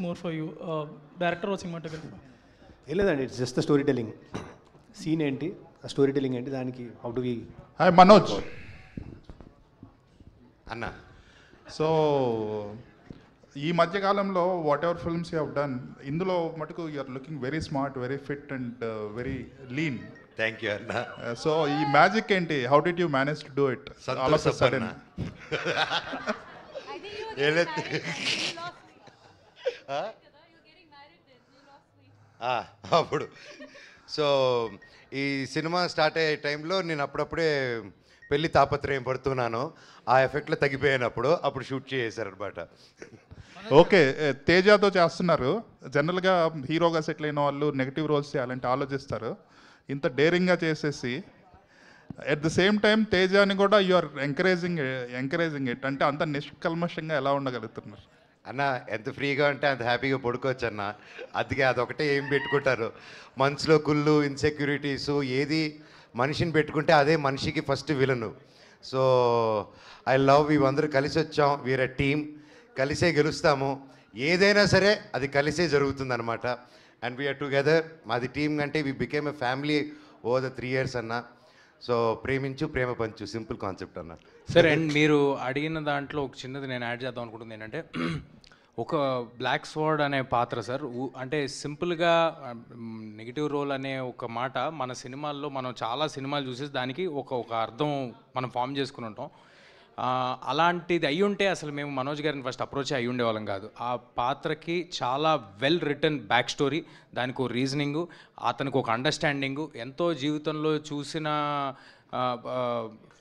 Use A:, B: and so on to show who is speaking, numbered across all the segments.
A: more for you? Director or cinematographer?
B: లేదండి, it's just the story telling. Scene ఏంటి, ఆ story telling ఏంటి, దానికి how do we.
C: Hi Manoj
D: అన్న.
C: సో ఈ మధ్యకాలంలో whatever films you have done, ఇందులో మటుకు you're looking very smart, very fit and very lean.
D: Thank you అన్న.
C: సో ఈ మ్యాజిక్ ఏంటి, how did you manage to do it all of a sudden?
D: అప్పుడు so ఈ cinema start అయ్యే టైంలో నేను అప్పుడప్పుడే పెళ్లి తాపత్రయం పడుతున్నాను, ఆ ఎఫెక్ట్లో తగ్గిపోయాను. అప్పుడు షూట్ చేశారనమాట.
C: ఓకే, తేజాతో చేస్తున్నారు. జనరల్గా హీరోగా సెటిల్ అయిన వాళ్ళు నెగిటివ్ రోల్స్ చేయాలంటే ఆలోచిస్తారు. ఇంత డేరింగ్గా చేసేసి ఎట్ ద సేమ్ టైం తేజాని కూడా యు ఆర్ ఎంకరేజింగ్ ఇట్, అంటే అంత నిష్కల్మషంగా ఎలా ఉండగలుగుతున్నారు?
D: అన్న ఎంత ఫ్రీగా ఉంటే అంత హ్యాపీగా పడుకోవచ్చు అన్న. అందుకే అదొకటే ఏం పెట్టుకుంటారు మనసులో, కుళ్ళు, ఇన్సెక్యూరిటీస్, ఏది మనిషిని పెట్టుకుంటే అదే మనిషికి first villain. So I love, ఇవందరూ కలిసి వచ్చాం, వీఆర్ ఎ టీమ్, కలిసే గెలుస్తాము, ఏదైనా సరే అది కలిసే జరుగుతుంది అనమాట. And we're together. మాది టీమ్ కంటే we became a family over the 3 years అన్న. సో ప్రేమించు ప్రేమ పంచు, సింపుల్ కాన్సెప్ట్ అన్న.
E: సరే, అండ్ మీరు అడిగిన దాంట్లో ఒక చిన్నది నేను యాడ్ చేద్దాం అనుకుంటుంది ఏంటంటే, ఒక బ్లాక్ స్వార్డ్ అనే పాత్ర సార్, అంటే సింపుల్గా నెగిటివ్ రోల్ అనే ఒక మాట మన సినిమాల్లో మనం చాలా సినిమాలు చూసేసి దానికి ఒక అర్థం మనం ఫామ్ చేసుకుని ఉంటాం. అలాంటిది అయ్యి ఉంటే అసలు మేము మనోజ్ గారిని ఫస్ట్ అప్రోచ్ అయ్యి ఉండేవాళ్ళం కాదు. ఆ పాత్రకి చాలా వెల్ రిటర్న్ బ్యాక్ స్టోరీ, దానికి ఒక రీజనింగు, అతనికి ఒక అండర్స్టాండింగు, ఎంతో జీవితంలో చూసిన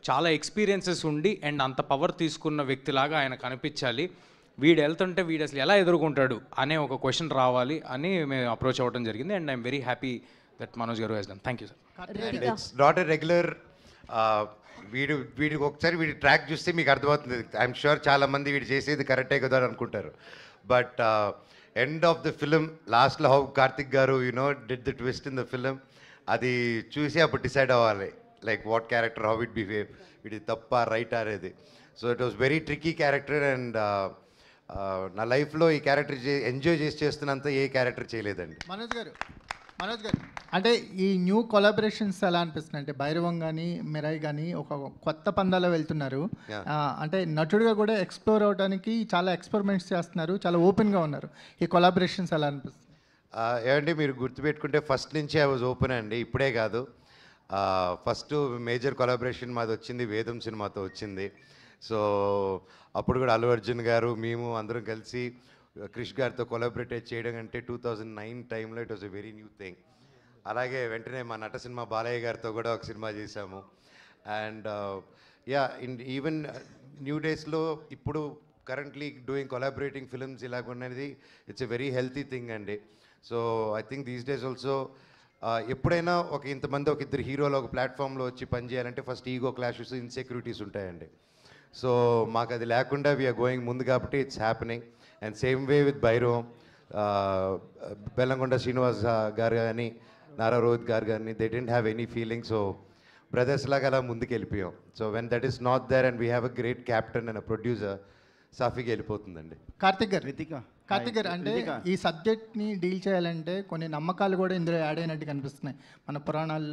E: చాలా ఎక్స్పీరియన్సెస్ ఉండి అండ్ అంత పవర్ తీసుకున్న వ్యక్తిలాగా ఆయన కనిపించాలి. వీడు వెళ్తుంటే వీడు అసలు ఎలా ఎదుర్కొంటాడు అనే ఒక క్వశ్చన్ రావాలి అని మేము అప్రోచ్ అవ్వడం జరిగింది. And I'm very happy that Manoj garu he's done. Thank you sir.
D: It's not a regular. వీడికి ఒకసారి వీడి ట్రాక్ చూస్తే మీకు అర్థమవుతుంది. ఐఎమ్ షూర్ చాలామంది వీడు చేసేది కరెక్టే కదా అని అనుకుంటారు. But end of the film లాస్ట్లో హౌ కార్తిక్ గారు did the twist in the film, అది చూసి అప్పుడు డిసైడ్ అవ్వాలి like what character, how it behave, ఇది తప్ప రైట్ అనేది. So it was very tricky character. And నా లైఫ్లో ఈ క్యారెక్టర్ ఎంజాయ్ చేస్తున్నంత ఏ క్యారెక్టర్ చేయలేదండి.
F: మనోజ్ గారు అంటే ఈ న్యూ కొలాబరేషన్స్ ఎలా అనిపిస్తుంది అంటే, భైరవం కానీ మిరాయి కానీ ఒక కొత్త పందాలో వెళ్తున్నారు. అంటే నటుడిగా కూడా ఎక్స్ప్లోర్ అవడానికి చాలా ఎక్స్పెరిమెంట్స్ చేస్తున్నారు, చాలా ఓపెన్గా ఉన్నారు. ఈ కొలాబరేషన్స్ ఎలా అనిపిస్తుంది?
D: ఏమంటే మీరు గుర్తుపెట్టుకుంటే ఫస్ట్ నుంచి ఐ వాజ్ ఓపెన్ అండి, ఇప్పుడే కాదు. ఫస్ట్ మేజర్ కొలాబరేషన్ మాది వచ్చింది వేదం సినిమాతో వచ్చింది. సో అప్పుడు కూడా అల్లు అర్జున్ గారు, మేము అందరం కలిసి క్రిష్ గారితో కొలాబరేట్ చేయడం అంటే 2009 టైంలో it was a very new thing. అలాగే వెంటనే మా నట సినిమా బాలయ్య గారితో కూడా ఒక సినిమా చేశాము. అండ్ ఈవెన్ న్యూ డేస్లో ఇప్పుడు కరెంట్లీ డూయింగ్ కొలాబరేటింగ్ ఫిల్మ్స్ ఇలాగున్నది it's a very healthy thing అండి. So I think these days also ఎప్పుడైనా ఇంతమంది ఒక ఇద్దరు హీరోలు ఒక ప్లాట్ఫామ్లో వచ్చి పనిచేయాలంటే ఫస్ట్ ఈగో క్లాషెస్, ఇన్సెక్యూరిటీస్ ఉంటాయండి. సో మాకు అది లేకుండా వీఆర్ గోయింగ్ ముందు కాబట్టి it's happening. And same way with Bhairavam, Bellamkonda Srinivas garu కానీ నారా రోహిత్ గారు కానీ they didn't have any feeling. So brothers లాగా అలా ముందుకు వెళ్ళిపోయాం. So when that is not there and we have a great captain and a producer, సాఫీగా వెళ్ళిపోతుందండి.
F: కార్తిక్ గారు అంటే ఈ సబ్జెక్ట్ని డీల్ చేయాలంటే కొన్ని నమ్మకాలు కూడా ఇందులో యాడ్ అయినట్టు కనిపిస్తున్నాయి. మన పురాణాలు